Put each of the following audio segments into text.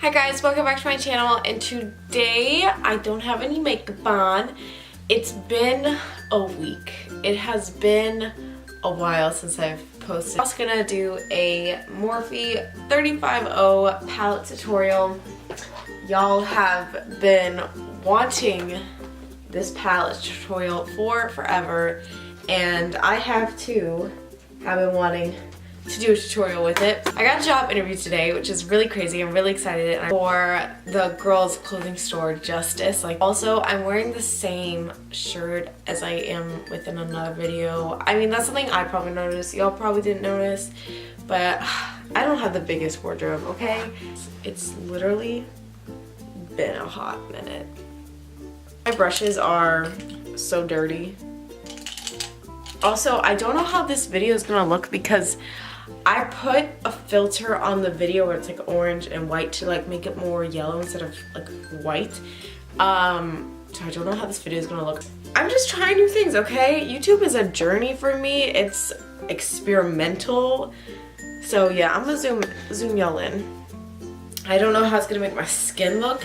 Hi guys, welcome back to my channel, and today I don't have any makeup on. It's been a week. It has been a while since I've posted. I was gonna do a Morphe 35o palette tutorial. Y'all have been wanting this palette tutorial for forever, and I have too. I've been wanting to do a tutorial with it. I got a job interview today, which is really crazy. I'm really excited for the girls' clothing store Justice. Also, I'm wearing the same shirt as I am within another video. I mean, that's something I probably noticed. Y'all probably didn't notice, but I don't have the biggest wardrobe, okay? It's literally been a hot minute. My brushes are so dirty. Also, I don't know how this video is gonna look because I put a filter on the video where it's like orange and white to like make it more yellow instead of like white. So I don't know how this video is gonna look. I'm just trying new things, okay? YouTube is a journey for me. It's experimental. So yeah, I'm gonna zoom y'all in. I don't know how it's gonna make my skin look.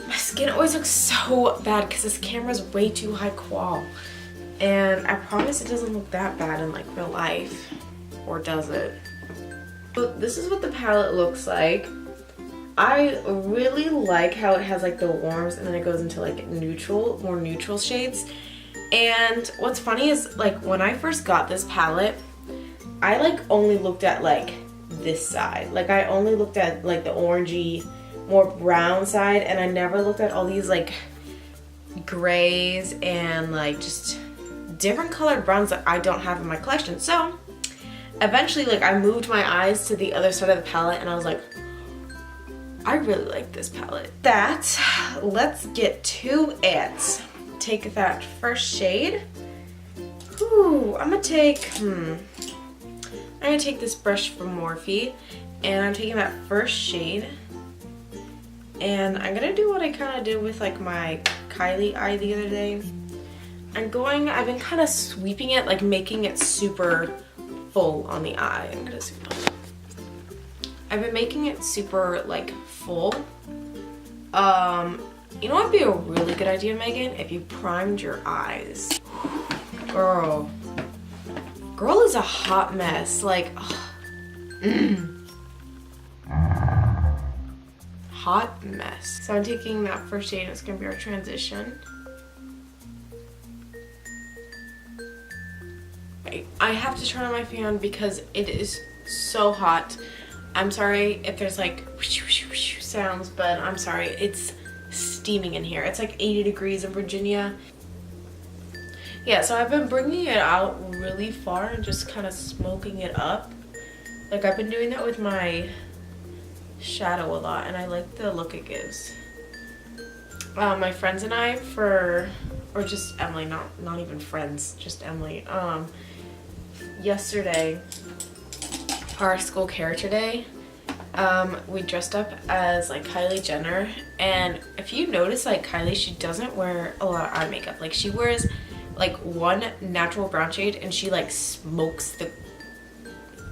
My skin always looks so bad because this camera is way too high qual. And I promise it doesn't look that bad in like real life. Or does it? So this is what the palette looks like. I really like how it has like the warms and then it goes into like neutral, more neutral shades. And what's funny is like when I first got this palette, I like only looked at like this side. Like I only looked at like the orangey, more brown side, and I never looked at all these like grays and like just different colored browns that I don't have in my collection. So eventually, like, I moved my eyes to the other side of the palette and I was like, I really like this palette. Let's get to it. Take that first shade. Ooh, I'm gonna take this brush from Morphe, and I'm taking that first shade, and I'm gonna do what I kind of did with like my Kylie eye the other day. I've been kind of sweeping it, like making it super full on the eye. I'm gonna zoom up. I've been making it super like full. You know what would be a really good idea, Megan? If you primed your eyes. Girl is a hot mess. Like, hot mess. So I'm taking that first shade and it's gonna be our transition. I have to turn on my fan because it is so hot. I'm sorry if there's like whoosh, whoosh, whoosh sounds, but I'm sorry, it's steaming in here. It's like 80 degrees in Virginia. Yeah, so I've been bringing it out really far and just kind of smoking it up. Like I've been doing that with my shadow a lot, and I like the look it gives. My friends and I, or just Emily, not even friends, just Emily. Yesterday, our school character day, we dressed up as like Kylie Jenner, and if you notice, like Kylie, she doesn't wear a lot of eye makeup. Like she wears like one natural brown shade and she like smokes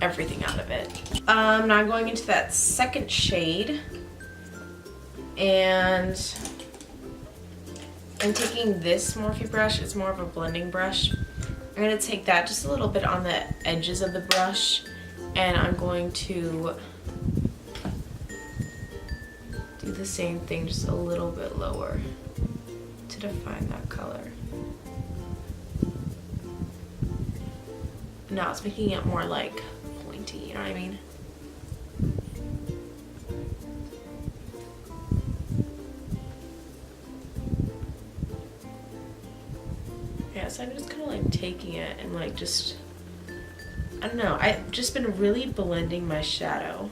everything out of it. Now I'm going into that second shade, and I'm taking this Morphe brush. It's more of a blending brush. I'm going to take that just a little bit on the edges of the brush, and I'm going to do the same thing just a little bit lower to define that color. Now it's making it more like pointy, you know what I mean? Yeah, so I'm just kind of like taking it and like just, I don't know, I've just been really blending my shadow.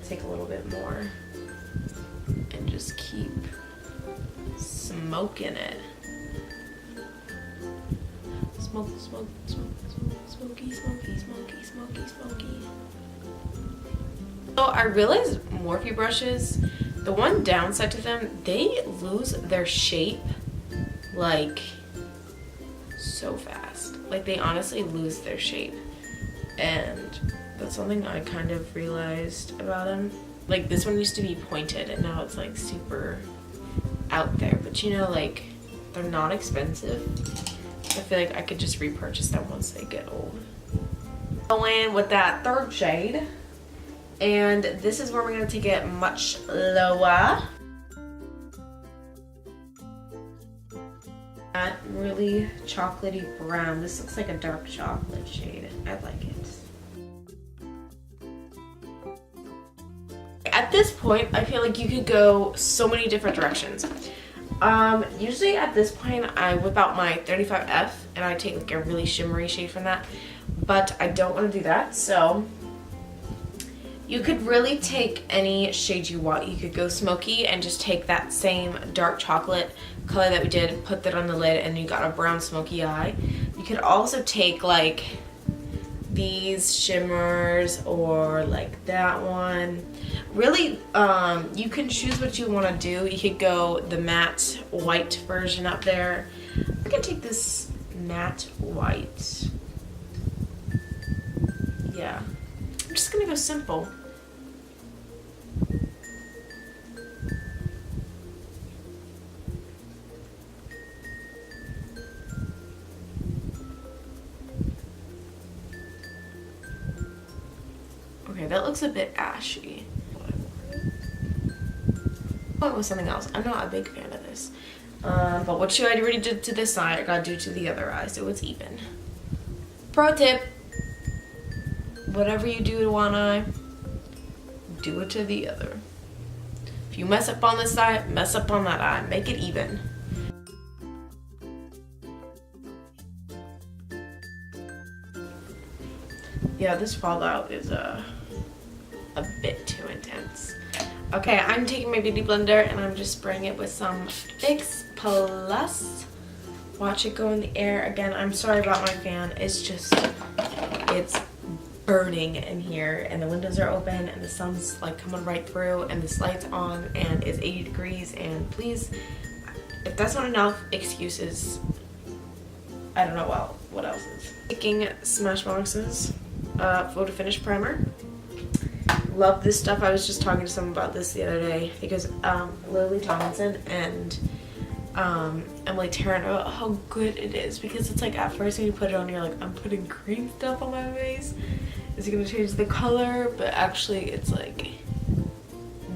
Take a little bit more and just keep smoking it. Smoke, smoke, smoke, smoke, smoky, smoky, smoky, smoky, smoky. So I realized Morphe brushes, the one downside to them, they lose their shape like so fast. Like they honestly lose their shape, and that's something I kind of realized about them. Like this one used to be pointed and now it's like super out there. But you know, like they're not expensive. I feel like I could just repurchase them once they get old. Go in with that third shade. And this is where we're gonna take it much lower. That really chocolatey brown. This looks like a dark chocolate shade. I like it. At this point, I feel like you could go so many different directions. Usually at this point, I whip out my 35F and I take like a really shimmery shade from that, but I don't want to do that. So you could really take any shade you want. You could go smoky and just take that same dark chocolate color that we did, put that on the lid, and you got a brown smoky eye. You could also take like these shimmers or like that one. Really, you can choose what you want to do. You could go the matte white version up there. I could take this matte white. Yeah, I'm just gonna go simple. Okay, that looks a bit ashy. What was something else? I'm not a big fan of this. But what I already did to this eye, I gotta do to the other eye so it's even. Pro tip, whatever you do to one eye, do it to the other. If you mess up on this eye, mess up on that eye. Make it even. Yeah, this fallout is a bit too intense. Okay, I'm taking my beauty blender and I'm just spraying it with some Fix Plus. Watch it go in the air. Again, I'm sorry about my fan. It's burning in here and the windows are open and the sun's like coming right through and this light's on and it's 80 degrees, and please, if that's not enough excuses, I don't know what else is. Taking Smashbox's Photo Finish Primer. Love this stuff. I was just talking to someone about this the other day because Lily Tomlinson and Emily Tarrant about how good it is, because it's like at first when you put it on you're like, I'm putting green stuff on my face, is it gonna change the color? But actually it's like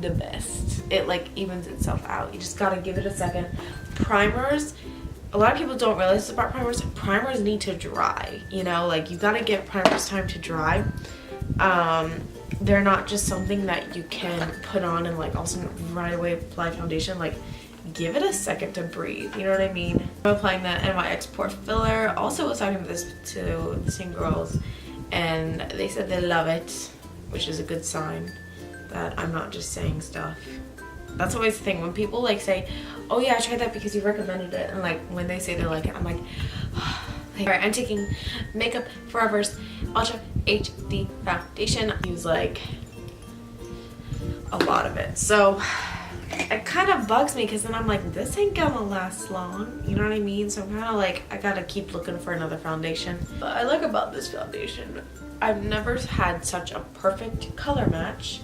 the best. It like evens itself out. You just gotta give it a second. Primers, a lot of people don't realize about primers. Primers need to dry, you know, like you gotta give primers time to dry. They're not just something that you can put on and like also right away apply foundation. Like give it a second to breathe, you know what I mean? I'm applying that NYX Pore Filler. Also was talking this to the same girls and they said they love it, which is a good sign that I'm not just saying stuff. That's always the thing when people like say, oh yeah, I tried that because you recommended it, and like when they say they like it, I'm like, alright, I'm taking Makeup Forever's Ultra HD Foundation. I use like a lot of it, so it kind of bugs me because then I'm like, this ain't gonna last long, you know what I mean? So I'm kind of like, I gotta keep looking for another foundation. But I like about this foundation, I've never had such a perfect color match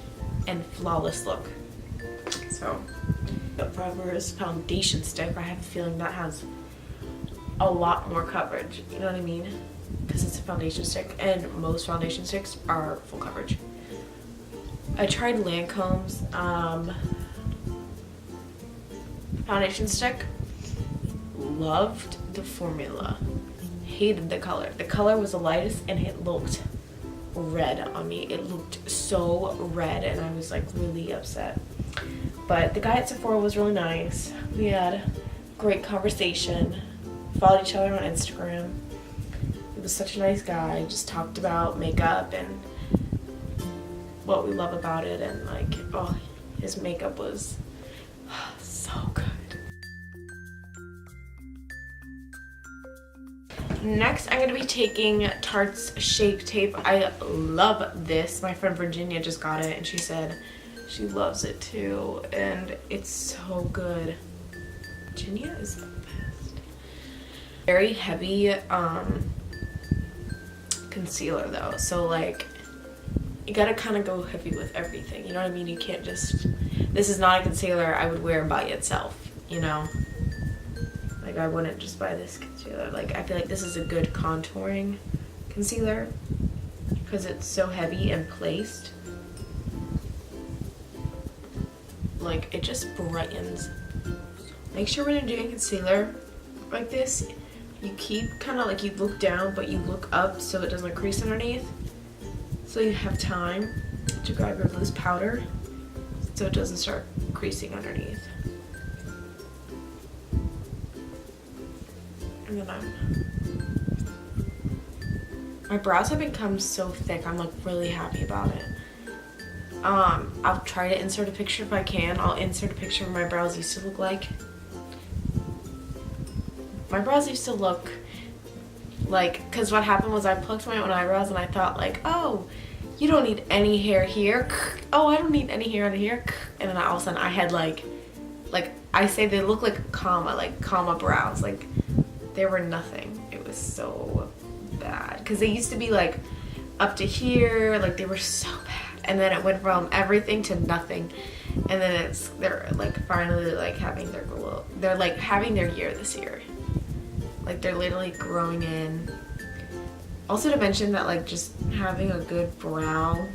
and flawless look. So Forever's foundation stick, I have a feeling that has a lot more coverage, you know what I mean? Because it's a foundation stick and most foundation sticks are full coverage. I tried Lancome's foundation stick, loved the formula, hated the color. The color was the lightest and it looked red on me. It looked so red and I was like really upset. But the guy at Sephora was really nice. We had great conversation, followed each other on Instagram. He was such a nice guy, just talked about makeup and what we love about it, and like, oh, his makeup was so good. Next, I'm going to be taking Tarte's Shape Tape. I love this. My friend Virginia just got it and she said she loves it too, and it's so good. Virginia is the best. Very heavy concealer though, so like you gotta kind of go heavy with everything, you know what I mean? You can't just, this is not a concealer I would wear by itself, you know? Like, I wouldn't just buy this concealer. Like, I feel like this is a good contouring concealer because it's so heavy and placed. Like, it just brightens. Make sure when you're doing concealer like this, you keep kind of like, you look down but you look up so it doesn't crease underneath, so you have time to grab your loose powder so it doesn't start creasing underneath. And then my brows have become so thick. I'm like really happy about it. I'll try to insert a picture if I can. I'll insert a picture of what my brows used to look like. My brows used to look like, because what happened was I plucked my own eyebrows and I thought like, oh, you don't need any hair here. Oh, I don't need any hair under here. And then all of a sudden I had like I say they look like comma brows. Like, they were nothing. It was so bad because they used to be like up to here, like they were so bad, and then it went from everything to nothing, and then they're like finally like having their glow. They're like having their year this year. Like, they're literally growing in. Also, to mention that like just having a good brow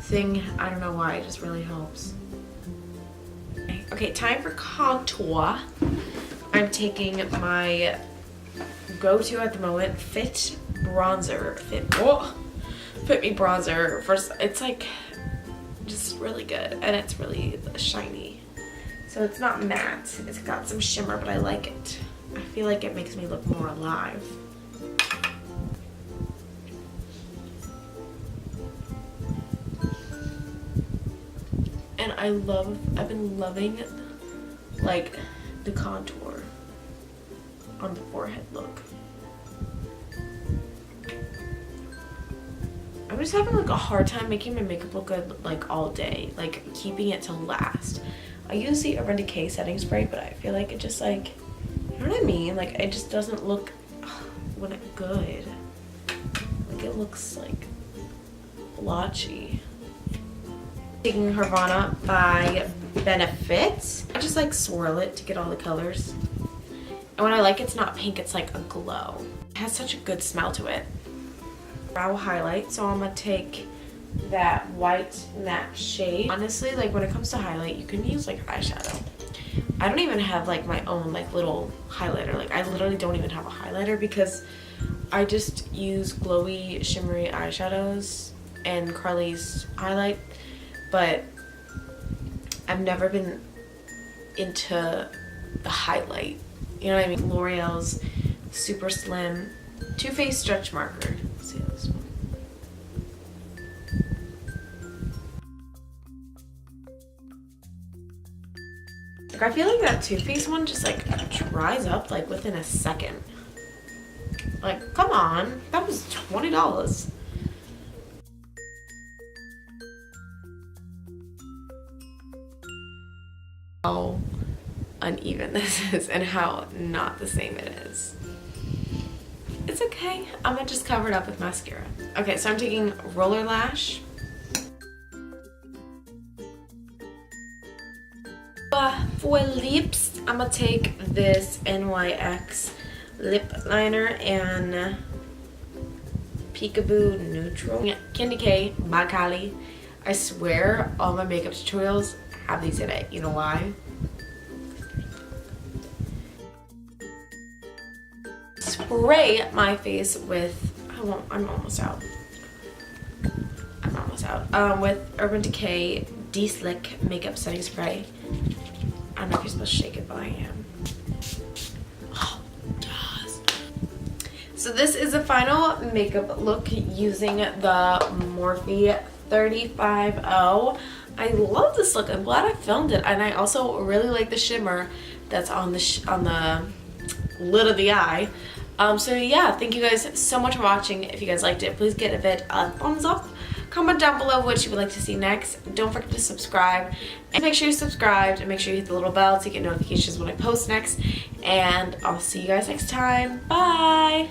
thing, I don't know why, it just really helps. Okay, time for contour. I'm taking my go-to at the moment, Fit bronzer. Fit Me bronzer. First, it's like just really good, and it's really shiny. So it's not matte. It's got some shimmer, but I like it. I feel like it makes me look more alive. And I've been loving like the contour on the forehead look. I'm just having like a hard time making my makeup look good like all day, like keeping it to last. I use the Urban Decay setting spray, but I feel like it just like, you know what I mean? Like, it just doesn't look when it's good. Like, it looks like blotchy. Taking Havana by Benefit. I just like swirl it to get all the colors. And what I like, it's not pink, it's like a glow. It has such a good smell to it. Brow highlight, so I'm gonna take that white matte shade. Honestly, like when it comes to highlight, you can use like eyeshadow. I don't even have like my own like little highlighter. Like, I literally don't even have a highlighter because I just use glowy, shimmery eyeshadows and Carly's highlight. But I've never been into the highlight. You know what I mean? L'Oreal's Super Slim Too Faced Stretch Marker. Let's see this one. Like, I feel like that Too Faced one just like dries up like within a second. Like, come on, that was $20. How uneven this is and how not the same it is. It's okay. I'm gonna just cover it up with mascara. Okay, so I'm taking Roller Lash. For lips, I'm gonna take this NYX lip liner and Peekaboo Neutral. Candy K by Kylie. I swear all my makeup tutorials have these in it. You know why? Spray my face with, I'm almost out. With Urban Decay De-Slick Makeup Setting Spray. I don't know if you're supposed to shake it, but I am. Oh, it does. So this is the final makeup look using the Morphe 35o. I love this look. I'm glad I filmed it, and I also really like the shimmer that's on the lid of the eye. So yeah, thank you guys so much for watching. If you guys liked it, please give it a thumbs up. Comment down below what you would like to see next. Don't forget to subscribe, and make sure you're subscribed, and make sure you hit the little bell to get notifications when I post next. And I'll see you guys next time. Bye!